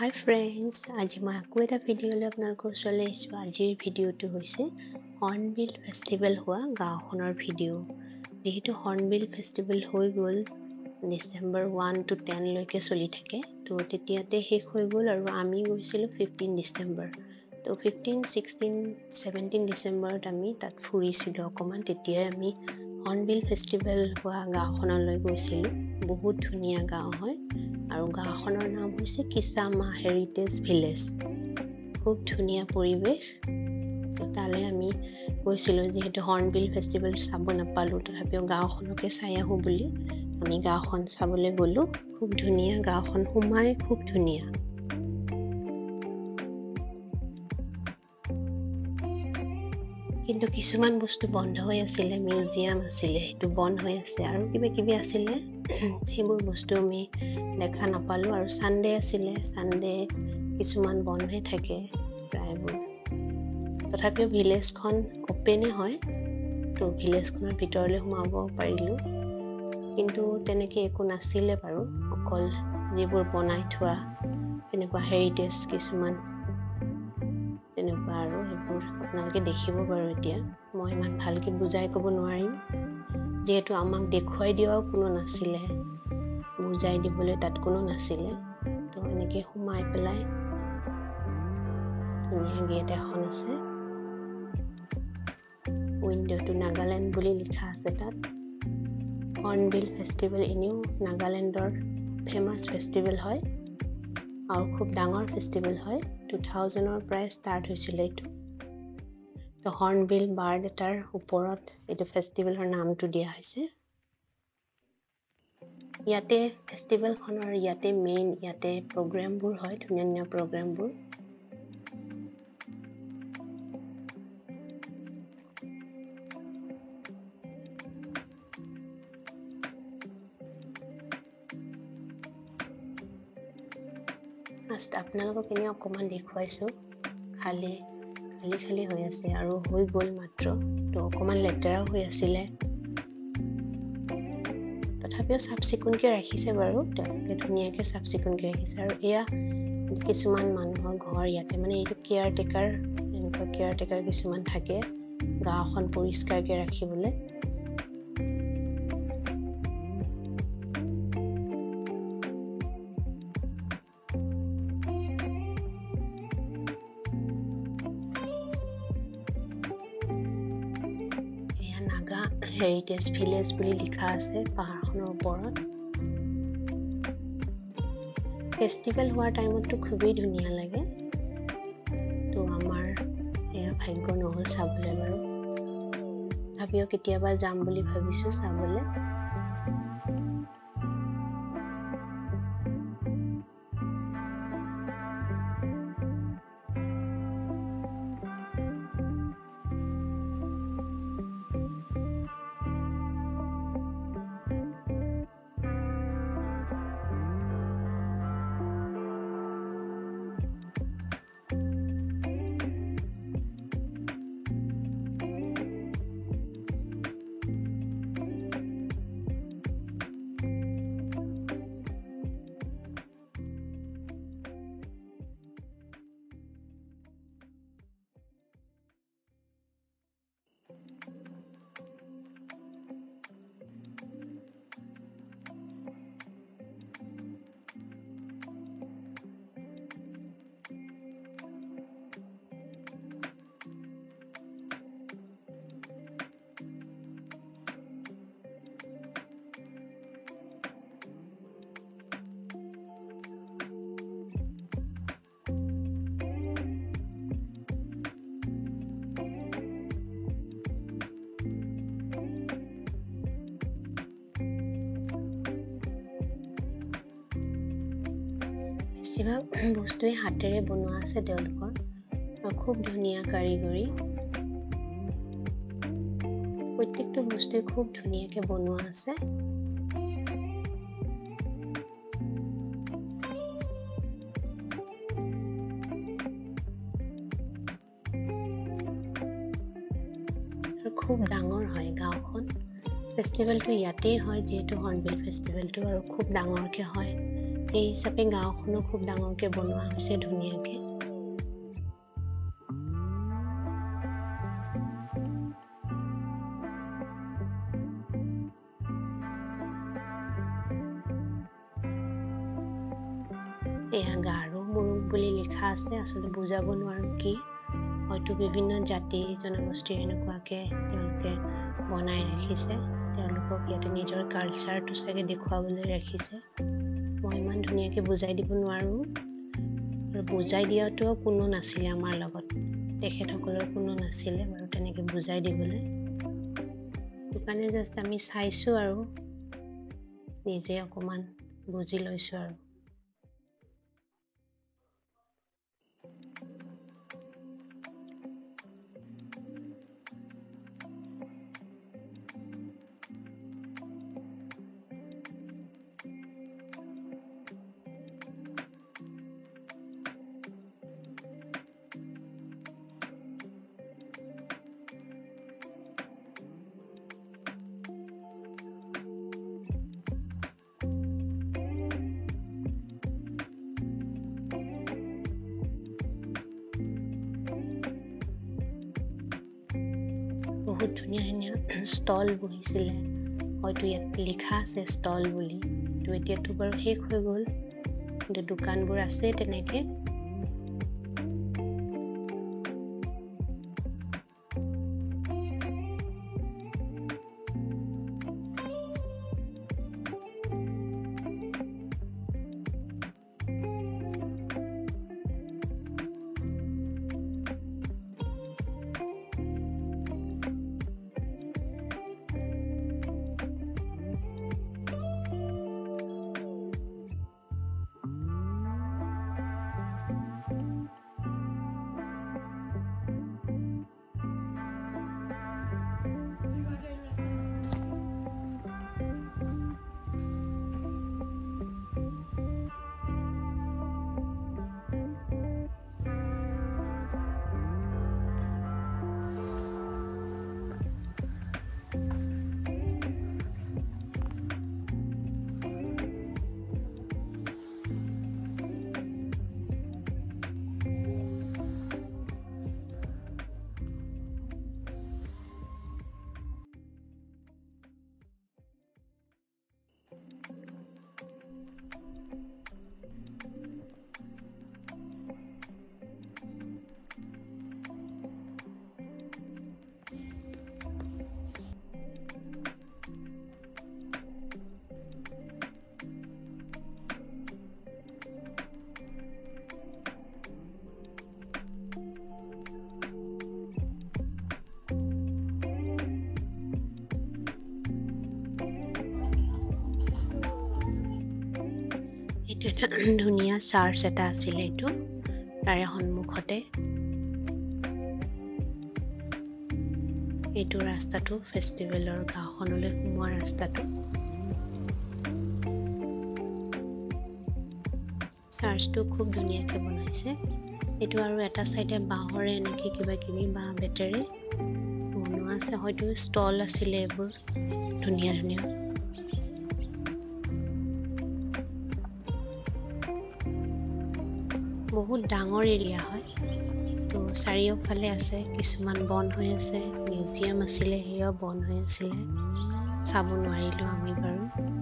হাই friends, আজি মই আকৌ এটা ভিডিঅ' লৈ আপোনালোকৰ ওচৰলৈ আহিছোঁ। আজিৰ ভিডিঅ'টো হৈছে হৰ্ণবিল ফেষ্টিভেল হোৱা গাঁওখনৰ ভিডিঅ'। যিহেতু হৰ্ণবিল ফেষ্টিভেল হৈ গ'ল, ডিচেম্বৰ 1 to 10 লৈকে চলি থাকে, তো তেতিয়াতে শেষ হৈ গ'ল আৰু আমি গৈছিলোঁ 15 ডিচেম্বৰ। তো 15, 16, 17 ডিচেম্বৰত আমি তাত ফুৰিছিলোঁ অকণমান। তেতিয়াই আমি হৰ্ণবিল ফেষ্টিভেল হোৱা গাঁওখনলৈ গৈছিলোঁ। বহুত ধুনীয়া গাঁও হয় আৰু গাঁওখনৰ নাম হৈছে কিচামা হেৰিটেজ ভিলেজ। খুব ধুনীয়া পৰিৱেশ। তালৈ আমি গৈছিলোঁ, যিহেতু হৰ্ণবিল ফেষ্টিভেল চাব নাপালোঁ, তথাপিও গাঁওখনকে চাই আহোঁ বুলি আমি গাঁওখন চাবলৈ গ'লোঁ। খুব ধুনীয়া গাঁওখন, সোমাই খুব ধুনীয়া। কিন্তু কিছুমান বস্তু বন্ধ হৈ আছিলে, মিউজিয়াম আছিলে, সেইটো বন্ধ হৈ আছে, আৰু কিবা কিবি আছিলে, সেইবোৰ বস্তু আমি দেখা নাপালোঁ। আৰু ছানডে আছিলে, ছানডে কিছুমান বন্ধই থাকে প্ৰায়বোৰ। তথাপিও ভিলেজখন অ'পেনে হয়, তো ভিলেজখনৰ ভিতৰলৈ সোমাব পাৰিলোঁ। কিন্তু তেনেকৈ একো নাছিলে বাৰু, অকল যিবোৰ বনাই থোৱা তেনেকুৱা হেৰিটেজ কিছুমান তেনেকুৱা, আৰু সেইবোৰ আপোনালোকে দেখিব বাৰু। এতিয়া মই ইমান ভালকৈ বুজাই ক'ব নোৱাৰিম, যিহেতু আমাক দেখুৱাই দিয়াও কোনো নাছিলে, বুজাই দিবলৈ তাত কোনো নাছিলে। তো এনেকৈ সোমাই পেলাই ধুনীয়া গেট এখন আছে, উইণ্ড'টো নাগালেণ্ড বুলি লিখা আছে তাত। হৰ্ণবিল ফেষ্টিভেল এনেও নাগালেণ্ডৰ ফেমাছ ফেষ্টিভেল হয় আৰু খুব ডাঙৰ ফেষ্টিভেল হয়। 2000ৰ পৰাই ষ্টাৰ্ট হৈছিলে এইটো। তো হৰ্ণবিল বাৰ্ড এটাৰ ওপৰত এইটো ফেষ্টিভেলৰ নামটো দিয়া হৈছে। ইয়াতে ফেষ্টিভেলখনৰ ইয়াতে প্ৰগ্ৰেমবোৰ হয়, ধুনীয়া ধুনীয়া প্ৰগ্ৰেমবোৰ। ফাৰ্ষ্ট আপোনালোকক এনেই অকণমান দেখুৱাইছোঁ, খালী হৈ আছে আৰু হৈ গ'ল মাত্ৰ। তো অকণমান লেতেৰাও হৈ আছিলে, তথাপিও চাফ চিকুণকৈ ৰাখিছে বাৰু, তেওঁলোকে ধুনীয়াকৈ চাফ চিকুণকৈ ৰাখিছে। আৰু এয়া কিছুমান মানুহৰ ঘৰ ইয়াতে, মানে এইটো কেয়াৰটেকাৰ, এনেকুৱা কেয়াৰটেকাৰ কিছুমান থাকে গাঁওখন পৰিষ্কাৰকৈ ৰাখিবলৈ। নাগা হেৰিটেজ ভিলেজ বুলি লিখা আছে পাহাৰখনৰ ওপৰত। ফেষ্টিভেল হোৱাৰ টাইমততো খুবেই ধুনীয়া লাগে। তো আমাৰ এয়া ভাগ্য নহ'ল চাবলৈ বাৰু, তথাপিও কেতিয়াবা যাম বুলি ভাবিছোঁ চাবলৈ। বেছিভাগ বস্তুৱেই হাতেৰে বনোৱা আছে তেওঁলোকৰ, আৰু খুব ধুনীয়া কাৰিকৰী। প্ৰত্যেকটো বস্তুৱে খুব ধুনীয়াকৈ বনোৱা আছে। আৰু খুব ডাঙৰ হয় গাঁওখন। ফেষ্টিভেলটো ইয়াতেই হয়, যিহেতু হৰ্ণবিল ফেষ্টিভেলটো, আৰু খুব ডাঙৰকৈ হয়। এই হিচাপে গাঁওখনো খুব ডাঙৰকে বনোৱা হৈছে ধুনীয়াকে। এয়া গাৰো মুৰুং বুলি লিখা আছে, আচলতে বুজাব নোৱাৰো কি, হয়তো বিভিন্ন জাতি জনগোষ্ঠীৰ এনেকুৱাকে তেওঁলোকে বনাই ৰাখিছে, তেওঁলোকক ইয়াতে নিজৰ কালচাৰটো চাগে দেখুৱাবলৈ ৰাখিছে। মই ইমান ধুনীয়াকে বুজাই দিব নোৱাৰো, আৰু বুজাই দিয়াটোও কোনো নাছিলে আমাৰ লগত, তেখেতসকলৰ কোনো নাছিলে বাৰু তেনেকে বুজাই দিবলৈ। সেইকাৰণে জাষ্ট আমি চাইছো আৰু নিজে অকমান বুজি লৈছো আৰু। বহুত ধুনীয়া ধুনীয়া ষ্টল বহিছিলে, হয়তো ইয়াত লিখা আছে ষ্টল বুলি, তো এতিয়াতো বাৰু শেষ হৈ গ'ল, কিন্তু দোকানবোৰ আছে তেনেকে। এইটো এটা ধুনীয়া চাৰ্চ এটা আছিলে, এইটো তাৰে সন্মুখতে। এইটো ৰাস্তাটো ফেষ্টিভেলৰ গাঁওখনলৈ সোমোৱা ৰাস্তাটো। চাৰ্চটো খুব ধুনীয়াকে বনাইছে। এইটো আৰু এটা চাইডে বাঁহৰে এনেকে কিবা কিবি বাঁহ বেতেৰে বনোৱা আছে, হয়তো ষ্টল আছিলে এইবোৰ ধুনীয়া ধুনীয়া। বহুত ডাঙৰ এৰিয়া হয়, তো চাৰিওফালে আছে, কিছুমান বন্ধ হৈ আছে, মিউজিয়াম আছিলে সেয়াও বন্ধ হৈ আছিলে, চাব নোৱাৰিলো আমি বাৰু।